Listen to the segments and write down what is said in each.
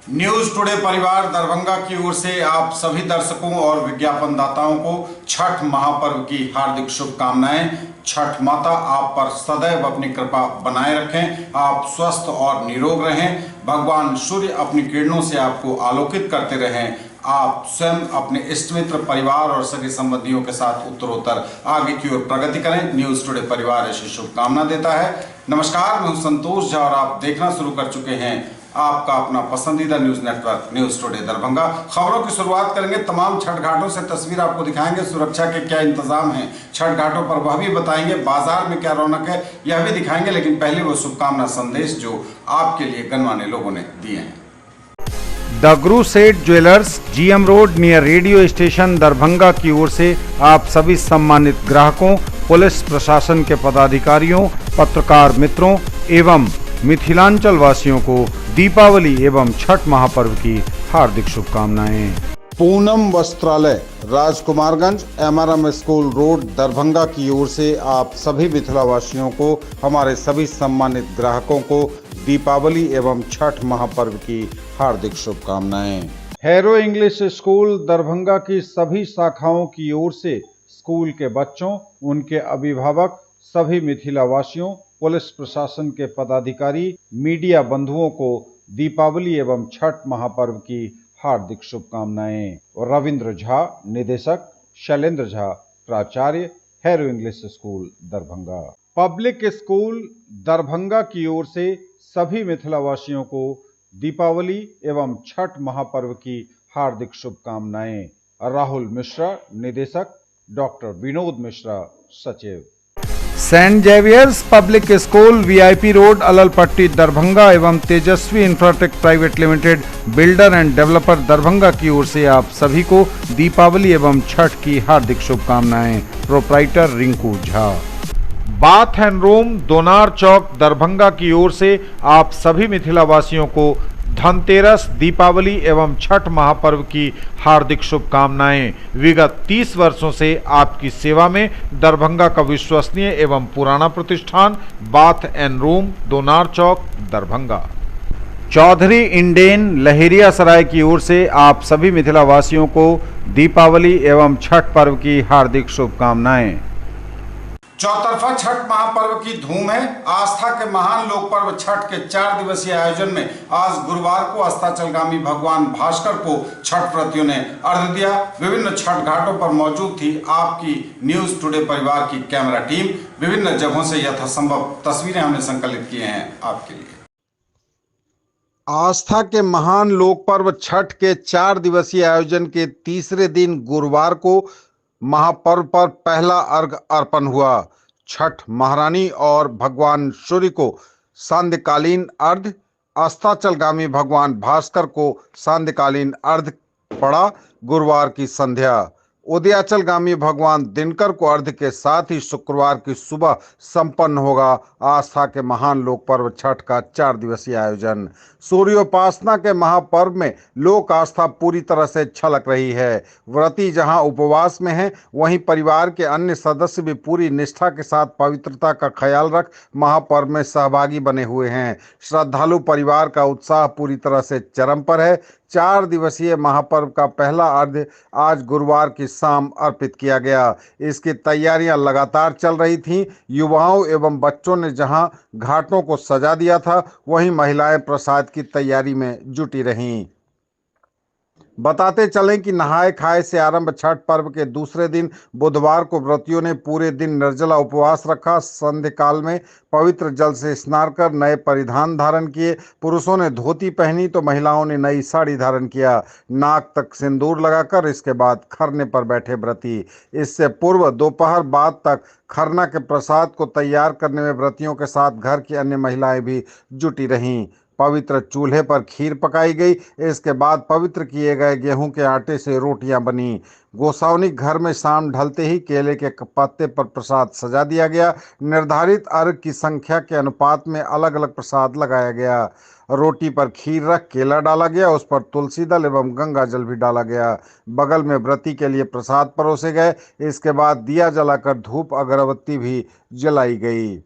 News today परिवार दरभंगा की ओर से आप सभी दर्शकों और विज्ञापनदाताओं को छठ महापर्व की हार्दिक शुभकामनाएं। छठ माता आप पर सदैव अपनी कृपा बनाए रखें, आप स्वस्थ और निरोग रहें, भगवान सूर्य अपनी किरणों से आपको आलोकित करते रहें, आप स्वयं अपने इष्ट मित्र परिवार और सगे संबंधियों के साथ उत्तरोत्तर आगे की ओर प्रगति करें। न्यूज टुडे परिवार ऐसी शुभकामना देता है। नमस्कार, मैं हूं संतोष झा और आप देखना शुरू कर चुके हैं आपका अपना पसंदीदा news network news today Darbhanga. खबरों की शुरुआत करेंगे। तमाम छठ घाटों से तस्वीर आपको दिखाएंगे। सुरक्षा के क्या इंतजाम हैं छठ घाटों पर वह भी बताएंगे। बाजार में क्या रौनक है यह भी दिखाएंगे, लेकिन पहले वो शुभकामना संदेश जो आपके लिए गणमान्य लोगों ने दिए हैं। The crusade jewellers, GM road near radio station Darbhanga की ओर से आप सभी सम्मानित ग्राहकों, पुलिस प्रशासन के पदाधिकारियों, पत्रकार मित्रों एवं मिथिलांचल वासियों को दीपावली एवं छठ महापर्व की हार्दिक शुभकामनाएं। Poonam Vastralaya, Rajkumarganj, MRM school road, Darbhanga की ओर से आप सभी मिथिलावासियों को, हमारे सभी सम्मानित ग्राहकों को दीपावली एवं छठ महापर्व की हार्दिक शुभकामनाएं। हैरो इंग्लिश स्कूल दरभंगा की सभी शाखाओं की ओर से स्कूल के बच्चों, उनके अभिभावक, सभी मिथिलावासियों, पुलिस प्रशासन के पदाधिकारी, मीडिया बंधुओं को दीपावली एवं छठ महापर्व की हार्दिक शुभकामनाएं। रविंद्र झा, निदेशक, शैलेंद्र झा, प्राचार्य, harrow English school Darbhanga. Public school Darbhanga की ओर से सभी मिथिलावासियों को दीपावली एवं छठ महापर्व की हार्दिक शुभकामनाएं। राहुल मिश्रा, निदेशक, डॉक्टर विनोद मिश्रा, सचिव। Saint Xavier's public school, VIP road, Allalpatti, Darbhanga एवं Tejashwi infratech private limited, builder and developer Darbhanga की ओर से आप सभी को दीपावली एवं छठ की हार्दिक शुभकामनाएं। Proprietor Rinku Jha. Bath and room, Donar Chowk, Darbhanga की ओर से आप सभी मिथिलावासियों को धनतेरस, दीपावली एवं छठ महापर्व की हार्दिक शुभकामनाएं। विगत 30 वर्षों से आपकी सेवा में दरभंगा का विश्वसनीय एवं पुराना प्रतिष्ठान bath and room, Donar Chowk, Darbhanga. Chaudhary Indane, leheriya सराय की ओर से आप सभी मिथिलावासियों को दीपावली एवं छठ पर्व की हार्दिक शुभकामनाएं। चौतरफा छठ महापर्व की धूम है। आस्था के महान लोक पर्व छठ के 4 दिवसीय आयोजन में आज गुरुवार को अस्ताचलगामी भगवान भास्कर को छठ व्रतियों ने अर्घ्य दिया। विभिन्न छठ घाटों पर मौजूद थी आपकी न्यूज टुडे परिवार की कैमरा टीम। विभिन्न जगहों से यथासंभव तस्वीरें हमने संकलित किए हैं आपके लिए। आस्था के महान लोक पर्व छठ के 4 दिवसीय आयोजन के तीसरे दिन गुरुवार को महापर्व पर पहला अर्घ्य अर्पण हुआ। छठ महारानी और भगवान सूर्य को सांध्यकालीन अर्घ्य, अस्ताचलगामी भगवान भास्कर को सांध्यकालीन अर्घ्य पड़ा। गुरुवार की संध्या उदयाचलगामी भगवान दिनकर को अर्घ्य के साथ ही शुक्रवार की सुबह संपन्न होगा आस्था के महान लोक पर्व छठ का 4 दिवसीय आयोजन। सूर्योपासना के महापर्व में लोक आस्था पूरी तरह से छलक रही है। व्रती जहां उपवास में हैं, वहीं परिवार के अन्य सदस्य भी पूरी निष्ठा के साथ पवित्रता का ख्याल रख महापर्व में सहभागी बने हुए हैं। श्रद्धालु परिवार का उत्साह पूरी तरह से चरम पर है। 4 दिवसीय महापर्व का पहला अर्घ्य आज गुरुवार की शाम अर्पित किया गया। इसकी तैयारियां लगातार चल रही थीं। युवाओं एवं बच्चों ने जहां घाटों को सजा दिया था, वहीं महिलाएं प्रसाद की तैयारी में जुटी रहीं। बताते चलें कि नहाए खाए से आरंभ छठ पर्व के दूसरे दिन बुधवार को व्रतियों ने पूरे दिन निर्जला उपवास रखा। संध्या काल में पवित्र जल से स्नान कर नए परिधान धारण किए। पुरुषों ने धोती पहनी तो महिलाओं ने नई साड़ी धारण किया। नाक तक सिंदूर लगाकर इसके बाद खरने पर बैठे व्रती। इससे पूर्व दोपहर बाद तक खरना के प्रसाद को तैयार करने में व्रतियों के साथ घर की अन्य महिलाएं भी जुटी रहीं। पवित्र चूल्हे पर खीर पकाई गई। इसके बाद पवित्र किए गए गेहूं के आटे से रोटियां बनी। गोसावनी घर में शाम ढलते ही केले के पत्ते पर प्रसाद सजा दिया गया। निर्धारित अर्घ की संख्या के अनुपात में अलग अलग प्रसाद लगाया गया। रोटी पर खीर रख केला डाला गया, उस पर तुलसी दल एवं गंगा जल भी डाला गया। बगल में व्रती के लिए प्रसाद परोसे गए। इसके बाद दिया जलाकर धूप अगरबत्ती भी जलाई गई।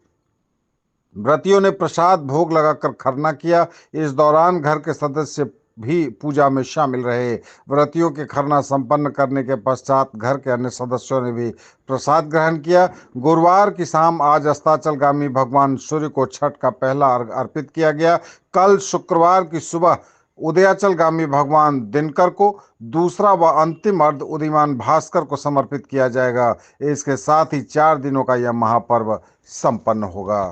व्रतियों ने प्रसाद भोग लगाकर खरना किया। इस दौरान घर के सदस्य भी पूजा में शामिल रहे। व्रतियों के खरना संपन्न करने के पश्चात घर के अन्य सदस्यों ने भी प्रसाद ग्रहण किया। गुरुवार की शाम आज अस्ताचलगामी भगवान सूर्य को छठ का पहला अर्घ अर्पित किया गया। कल शुक्रवार की सुबह उदयाचलगामी भगवान दिनकर को दूसरा व अंतिम अर्घ उदीयमान भास्कर को समर्पित किया जाएगा। इसके साथ ही 4 दिनों का यह महापर्व संपन्न होगा।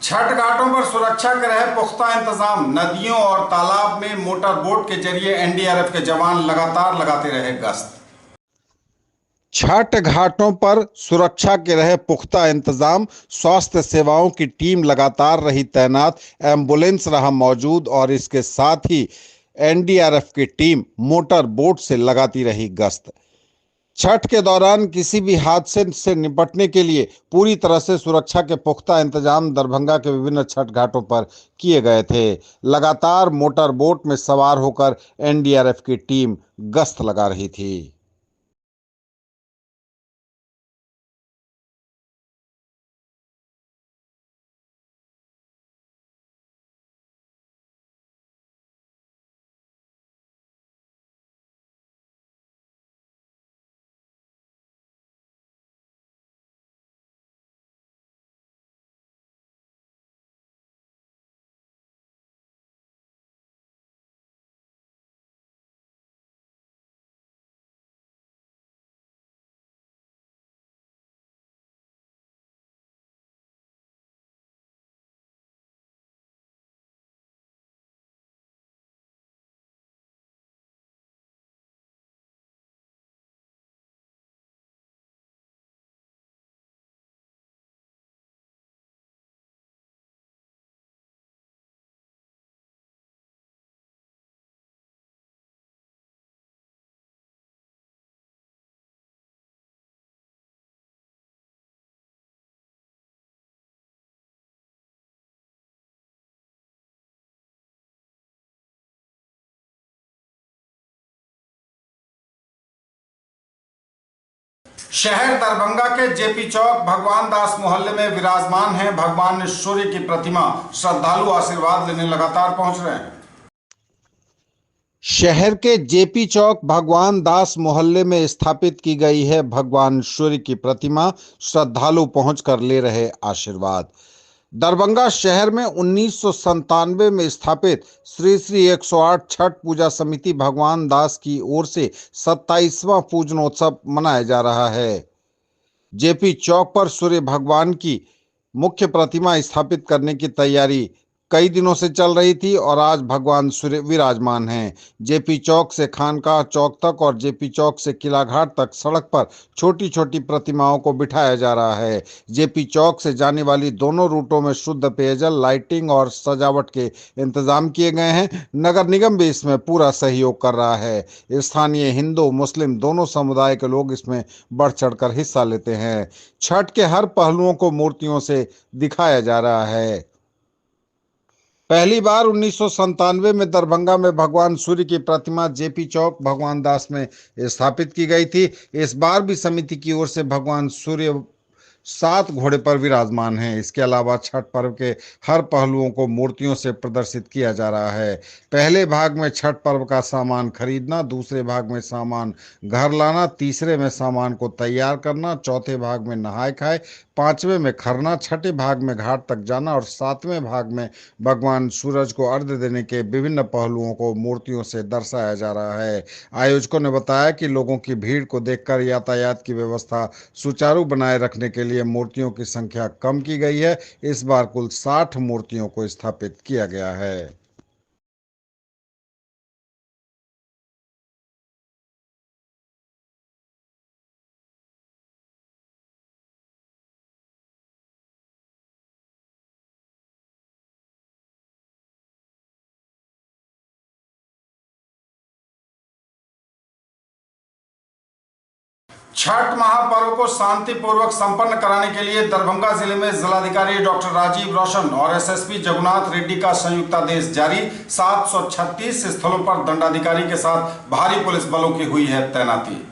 छठ घाटों पर सुरक्षा के रहे पुख्ता इंतजाम। नदियों और तालाब में मोटर बोट के जरिए एनडीआरएफ के जवान लगातार लगाते रहे गश्त। छठ घाटों पर सुरक्षा के रहे पुख्ता इंतजाम। स्वास्थ्य सेवाओं की टीम लगातार रही तैनात, एम्बुलेंस रहा मौजूद और इसके साथ ही एनडीआरएफ की टीम मोटर बोट से लगाती रही गश्त। छठ के दौरान किसी भी हादसे से निपटने के लिए पूरी तरह से सुरक्षा के पुख्ता इंतजाम दरभंगा के विभिन्न छठ घाटों पर किए गए थे। लगातार मोटर बोट में सवार होकर एनडीआरएफ की टीम गश्त लगा रही थी। शहर दरभंगा के जेपी चौक भगवान दास मोहल्ले में विराजमान है भगवान सूर्य की प्रतिमा। श्रद्धालु आशीर्वाद लेने लगातार पहुंच रहे हैं। शहर के जेपी चौक भगवान दास मोहल्ले में स्थापित की गई है भगवान सूर्य की प्रतिमा। श्रद्धालु पहुंचकर ले रहे आशीर्वाद। दरभंगा शहर में 1997 में स्थापित श्री श्री 108 छठ पूजा समिति भगवान दास की ओर से 27वां पूजनोत्सव मनाया जा रहा है। जेपी चौक पर सूर्य भगवान की मुख्य प्रतिमा स्थापित करने की तैयारी कई दिनों से चल रही थी और आज भगवान सूर्य विराजमान हैं। जेपी चौक से खानकाह चौक तक और जेपी चौक से किला घाट तक सड़क पर छोटी छोटी प्रतिमाओं को बिठाया जा रहा है। जेपी चौक से जाने वाली दोनों रूटों में शुद्ध पेयजल, लाइटिंग और सजावट के इंतजाम किए गए हैं। नगर निगम भी इसमें पूरा सहयोग कर रहा है। स्थानीय हिंदू मुस्लिम दोनों समुदाय के लोग इसमें बढ़ चढ़कर हिस्सा लेते हैं। छठ के हर पहलुओं को मूर्तियों से दिखाया जा रहा है। पहली बार 1997 में दरभंगा में भगवान सूर्य की प्रतिमा जेपी चौक भगवान दास में स्थापित की गई थी। इस बार भी समिति की ओर से भगवान सूर्य 7 घोड़े पर विराजमान हैं। इसके अलावा छठ पर्व के हर पहलुओं को मूर्तियों से प्रदर्शित किया जा रहा है। पहले भाग में छठ पर्व का सामान खरीदना, दूसरे भाग में सामान घर लाना, तीसरे में सामान को तैयार करना, चौथे भाग में नहाय खाए, पांचवें में खरना, छठे भाग में घाट तक जाना और सातवें भाग में भगवान सूरज को अर्घ्य देने के विभिन्न पहलुओं को मूर्तियों से दर्शाया जा रहा है। आयोजकों ने बताया कि लोगों की भीड़ को देखकर यातायात की व्यवस्था सुचारू बनाए रखने के लिए मूर्तियों की संख्या कम की गई है। इस बार कुल 60 मूर्तियों को स्थापित किया गया है। छठ महापर्व को शांतिपूर्वक संपन्न कराने के लिए दरभंगा जिले में जिलाधिकारी डॉक्टर राजीव रोशन और एसएसपी जगुनाथ रेड्डी का संयुक्तादेश जारी। 736 स्थलों पर दंडाधिकारी के साथ भारी पुलिस बलों की हुई है तैनाती।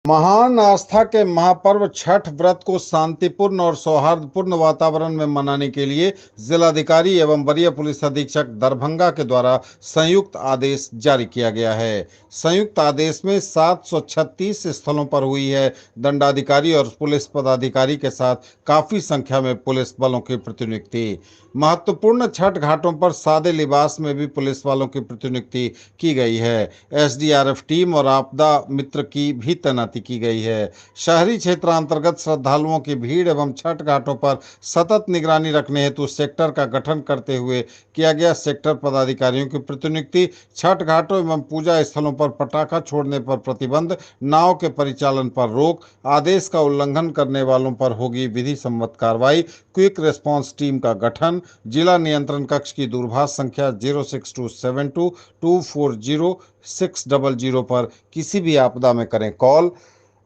महान आस्था के महापर्व छठ व्रत को शांतिपूर्ण और सौहार्दपूर्ण वातावरण में मनाने के लिए जिलाधिकारी एवं वरीय पुलिस अधीक्षक दरभंगा के द्वारा संयुक्त आदेश जारी किया गया है। संयुक्त आदेश में 736 स्थलों पर हुई है दंडाधिकारी और पुलिस पदाधिकारी के साथ काफी संख्या में पुलिस बलों की प्रतिनियुक्ति। महत्वपूर्ण छठ घाटों पर सादे लिबास में भी पुलिस वालों की प्रतिनियुक्ति की गई है। एसडीआरएफ टीम और आपदा मित्र की भी तैनाती तैनाती की गई है। शहरी क्षेत्र अंतर्गत श्रद्धालुओं की भीड़ एवं छठ घाटों पर सतत निगरानी रखने हेतु सेक्टर का गठन करते हुए किया गया। सेक्टर पदाधिकारियों की प्रतिनियुक्ति, छठ घाटों एवं पूजा स्थलों पर पटाखा छोड़ने पर प्रतिबंध, नाव के परिचालन पर रोक, आदेश का उल्लंघन करने वालों पर होगी विधि सम्मत कार्रवाई। क्विक रेस्पॉन्स टीम का गठन। जिला नियंत्रण कक्ष की दूरभाष संख्या 06272240600 पर किसी भी आपदा में करें कॉल।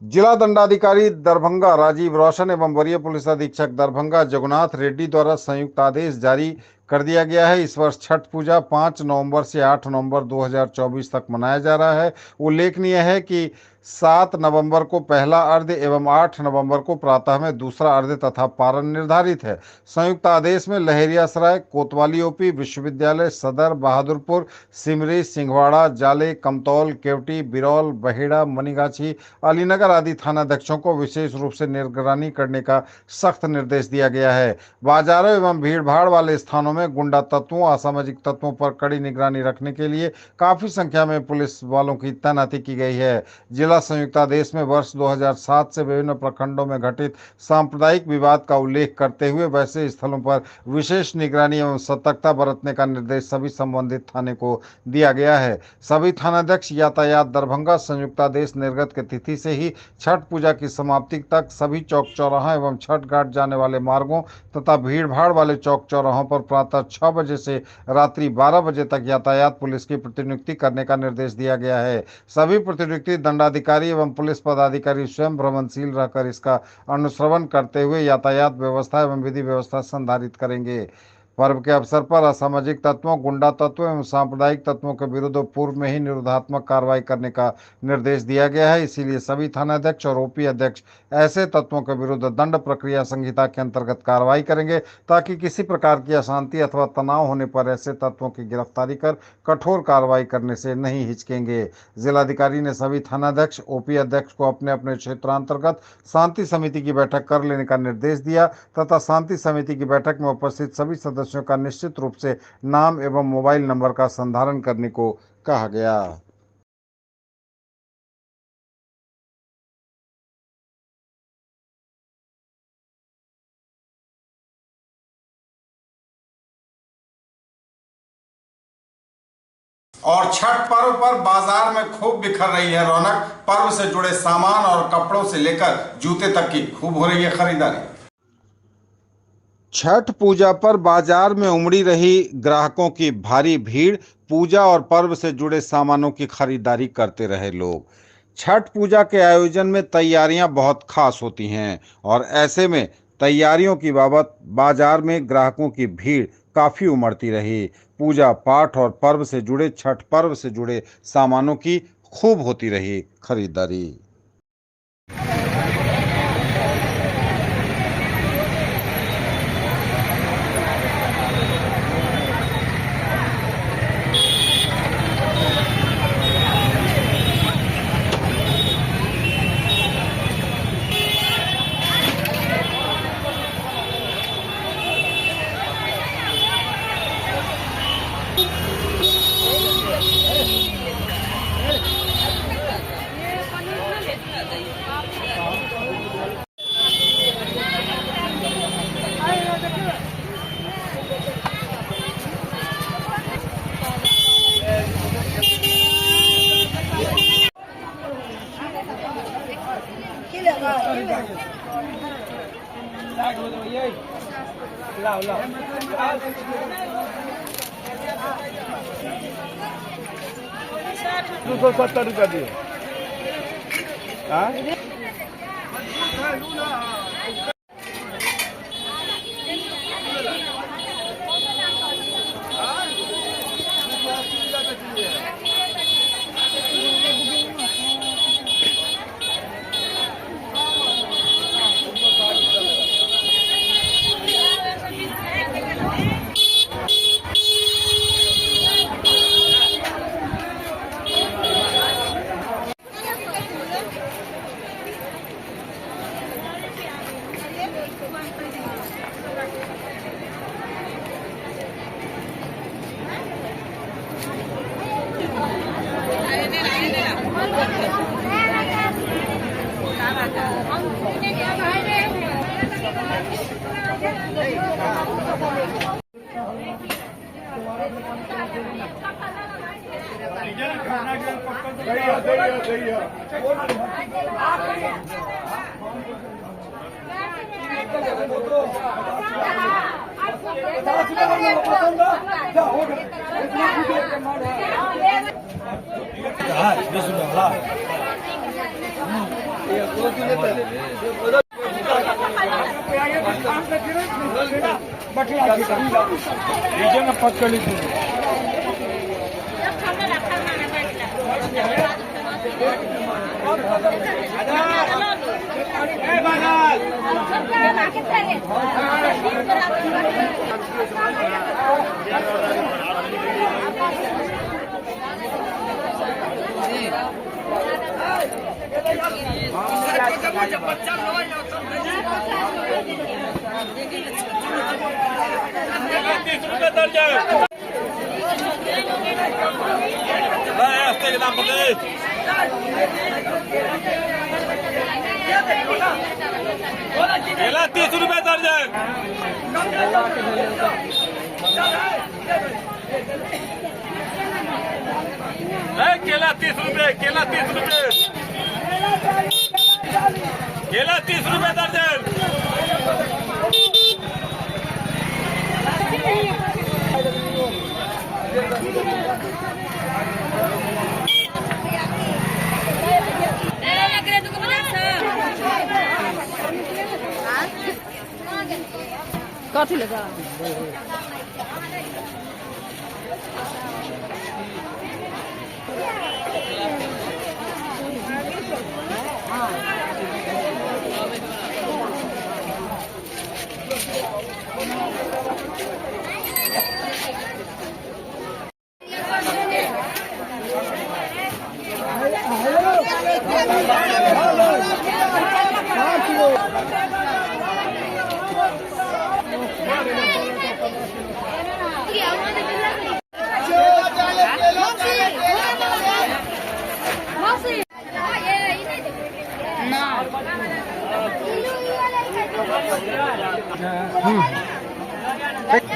जिला दंडाधिकारी दरभंगा राजीव रोशन एवं वरीय पुलिस अधीक्षक दरभंगा जगन्नाथ रेड्डी द्वारा संयुक्त आदेश जारी कर दिया गया है। इस वर्ष छठ पूजा 5 नवंबर से 8 नवंबर 2024 तक मनाया जा रहा है। उल्लेखनीय है कि 7 नवंबर को पहला अर्घ्य एवं 8 नवंबर को प्रातः में दूसरा अर्घ्य तथा पारण निर्धारित है। संयुक्त आदेश में लहेरियासराय, कोतवाली ओपी, विश्वविद्यालय सदर, बहादुरपुर, सिमरी, सिंहवाड़ा, जाले, कमतौल, केवटी, बिरौल, बहेड़ा, मनीगाछी, अलीनगर आदि थानाध्यक्षों को विशेष रूप से निगरानी करने का सख्त निर्देश दिया गया है। बाजारों एवं भीड़भाड़ वाले स्थानों में गुंडा तत्वों, असामाजिक तत्वों पर कड़ी निगरानी रखने के लिए काफी संख्या में पुलिस वालों की तैनाती की गई है। जिला संयुक्तादेश में वर्ष 2007 से विभिन्न प्रखंडों में घटित सांप्रदायिक विवाद का उल्लेख करते हुए वैसे स्थलों पर विशेष निगरानी एवं सतर्कता बरतने का निर्देश सभी संबंधित थाने को दिया गया है। सभी थानाध्यक्ष यातायात दरभंगा संयुक्तादेश निर्गत की तिथि से ही छठ पूजा की समाप्ति तक सभी चौक चौराहा एवं छठ घाट जाने वाले मार्गों तथा भीड़भाड़ वाले चौक चौराहों पर प्रातः 6 बजे से रात्रि 12 बजे तक यातायात पुलिस की प्रतिनियुक्ति करने का निर्देश दिया गया है। सभी प्रतिनियुक्ति दंडाधिकारी एवं पुलिस पदाधिकारी स्वयं भ्रमणशील रहकर इसका अनुश्रवण करते हुए यातायात व्यवस्था एवं विधि व्यवस्था संधारित करेंगे। पर्व के अवसर पर असामाजिक तत्वों, गुंडा तत्वों एवं सांप्रदायिक तत्वों के विरुद्ध पूर्व में ही निरोधात्मक कार्रवाई करने का निर्देश दिया गया है। इसीलिए सभी थानाध्यक्ष और ओपी अध्यक्ष ऐसे तत्वों के विरुद्ध दंड प्रक्रिया संहिता के अंतर्गत कार्रवाई करेंगे ताकि किसी प्रकार की अशांति अथवा तनाव होने पर ऐसे तत्वों की गिरफ्तारी कर कठोर कार्रवाई करने से नहीं हिचकेंगे। जिलाधिकारी ने सभी थानाध्यक्ष, ओपी अध्यक्ष को अपने अपने क्षेत्रांतर्गत शांति समिति की बैठक कर लेने का निर्देश दिया तथा शांति समिति की बैठक में उपस्थित सभी सदस्यों का निश्चित रूप से नाम एवं मोबाइल नंबर का संधारण करने को कहा गया। और छठ पर्व पर बाजार में खूब बिखर रही है रौनक। पर्व से जुड़े सामान और कपड़ों से लेकर जूते तक की खूब हो रही है खरीदारी। छठ पूजा पर बाजार में उमड़ी रही ग्राहकों की भारी भीड़। पूजा और पर्व से जुड़े सामानों की खरीदारी करते रहे लोग। छठ पूजा के आयोजन में तैयारियां बहुत खास होती हैं और ऐसे में तैयारियों की बाबत बाजार में ग्राहकों की भीड़ काफी उमड़ती रही। पूजा पाठ और पर्व से जुड़े छठ पर्व से जुड़े सामानों की खूब होती रही खरीदारी। लाओ 270 रुपया दिए। केला 30 रुपए दर्जन। केला 30 रुपए, केला 30 रुपए, केला 30 रुपए दर्जन। कथी लगा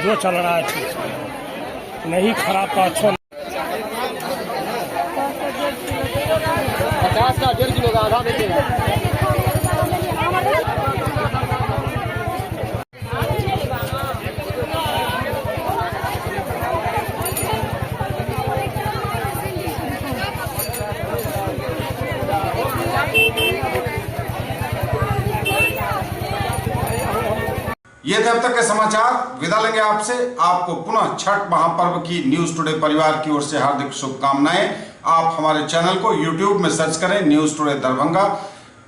जो चल रहा है ठीक नहीं, खराब तो अच्छा। 50 का 1.5 किलो का आधा देते हैं। ये थे अब तक के समाचार। विदा लेंगे आपसे। आपको पुनः छठ महापर्व की न्यूज टुडे परिवार की ओर से हार्दिक शुभकामनाएं। आप हमारे चैनल को YouTube में सर्च करें न्यूज टुडे दरभंगा।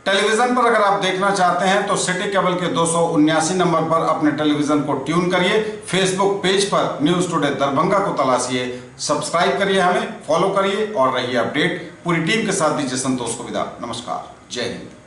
टेलीविजन पर अगर आप देखना चाहते हैं तो सिटी केबल के 279 नंबर पर अपने टेलीविजन को ट्यून करिए। फेसबुक पेज पर न्यूज टुडे दरभंगा को तलाशिए, सब्सक्राइब करिए, हमें फॉलो करिए और रहिए अपडेट। पूरी टीम के साथ दीजिए संतोष को विदा। नमस्कार, जय हिंद।